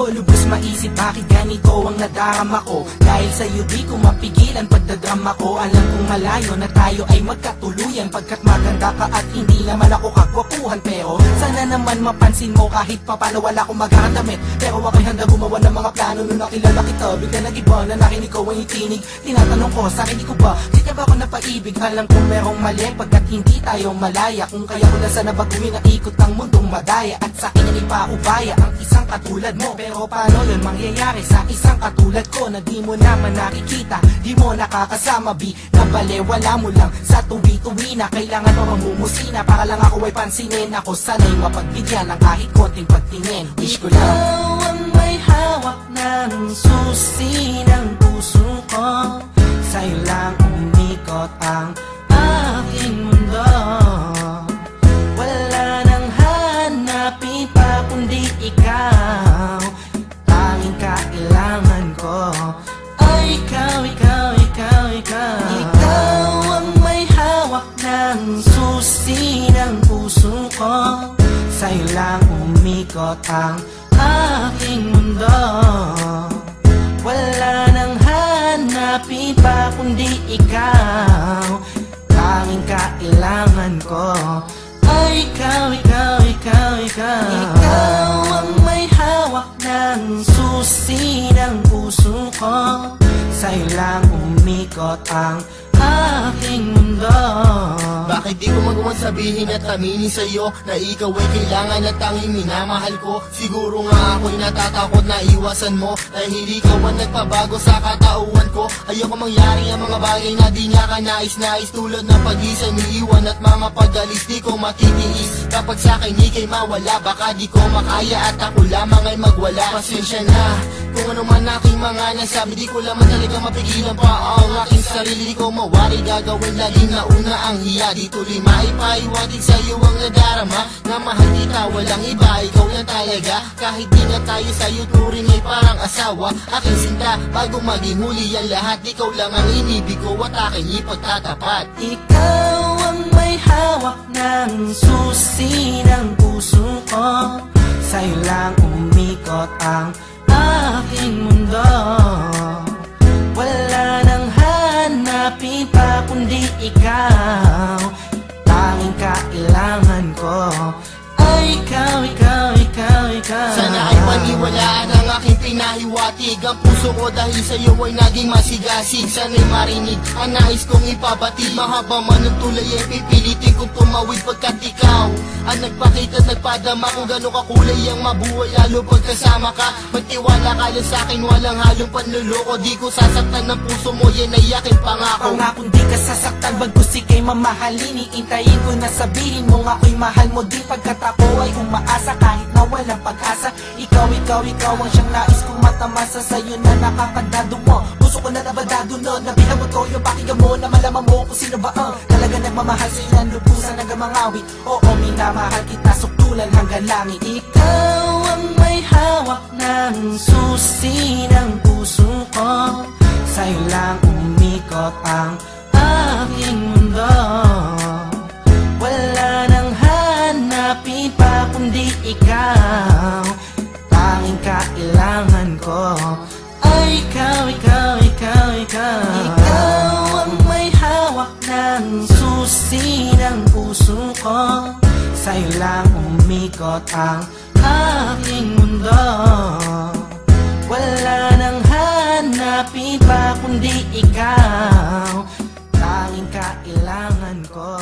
ko lubos maisip bakit ganito ang nadarama ko. Dahil sa'yo di ko mapigilan pagdadrama ko. Alam kong malayo na tayo ay magkatuluyan, pagkat maganda ka at hindi naman ako kagwapuhan. Pero sana naman mapansin mo kahit papano wala akong magkakadamit. Pero ako'y handa gumawa ng mga plano nung nakilala kita. Bigla nag-iba na nakinig ko ang itinig. Tinatanong ko sarili ko ba, di ka ba ako napaibig? Alam kong merong mali pagkat hindi tayo malaya. Kung kaya ko na sana baguhin ang ikot ng mundong madaya. At sa akin ang ipaubaya ang isang katulad mo. Pero paano yun mangyayari sa isang katulad ko na di mo naman nakikita, di mo nakakasama, bi na balewala mo lang sa tuwi-tuwi na kailangan mo mamumusina para lang ako ay pansinin. Ako sana'y mapagbigyan ng kahit konting pagtingin. Wish ko lang ikaw ang may hawak ng susi ng puso ko. Sa'yo lang umikot ang aking mundo. Wala nang hanapin pa kundi ikaw. Tanging kailangan ko ay ikaw, ikaw, ikaw, ikaw. Ikaw ang may hawak ng susi ng puso ko. Sa'yo lang umikot ang aking mundo. Wala nang hanapin pa kundi ikaw. Tanging kailangan ko ay ikaw, ikaw, ikaw, ikaw. Ikaw ang may hawak ng susi ng puso ko. Sa'yo lang umikot ang aking mundo. Bakit di ko magawan sabihin at aminin sa'yo na ikaw ay kailangan at tanging minamahal ko? Siguro nga ako'y natatakot na iwasan mo dahil ikaw ang nagpabago sa katauhan ko. Ayoko mangyari ang mga bagay na di nga ka nais-nais, tulad ng pag-isa niiwan at mga pag-alis. Di ko matitiis kapag sa'kin ika'y mawala. Baka di ko makaya at ako lamang ay magwala. Pasensya na kung ano man aking mga nasabi, di ko lamang talaga mapigilan pa ang aking sarili. Di ko mawari gagawin laging nauna ang hiya. Di tuloy maipaiwatig sa'yo ang nadarama na mahal kita, walang iba, ikaw lang talaga. Kahit di na tayo sa'yo turing ay parang asawa. Aking sinta bago maging huli ang lahat. Ikaw lang ang inibig ko at aking ipagtatapat. Ikaw ang may hawak ng susi ng puso ko. Sa'yo lang umikot ang aking mundo. Wala nang hanapin pa kundi ikaw. Tanging kailangan ko ay ikaw, ikaw, ikaw, ikaw. Sana ay paniwalaan ang aking pinahiwatig. Ang puso ko dahil sa'yo ay naging masigasig. Sana'y marinig ang nais kong ipabatid. Mahaba man ang tulay ay pipilitin kong tumawid pagkat ikaw ang nagpakita at nagpadama kung gano'ng kakulay ang mabuhay. Lalo pagkasama ka, magtiwala ka lang sa'kin, walang halong panluloko. Di ko sasaktan ng puso mo, yan ay aking pangako. Pangakong di ka sasaktan, bagkus ika'y mamahalin. Iintayin ko na sabihin mo ako'y mahal mo din, pagkat ako ay umaasa kahit na walang pag-asa. Ikaw, ikaw, ikaw ang siyang nais kong matamasa. Sa'yo na nakakadado mo, puso ko na nabadado no. Nabihan mo to yung pakinggan mo na malaman mo kung sino ba ang talaga nagmamahal sa'yo ng lubusan hanggang mangawit. Oo, minamahal kita suktulan hanggang langit. Ikaw ang may hawak ng susi ng puso ko. Sa'yo lang umikot ang aking mundo. Wala nang hanapin pa kundi ikaw. Tanging kailangan ko ay ikaw, ikaw, ikaw, ikaw. Ikaw ang may hawak ng susi ng puso ko. Sa'yo lang umikot ang aking mundo. Wala nang hanapin pa kundi ikaw. Tanging kailangan ko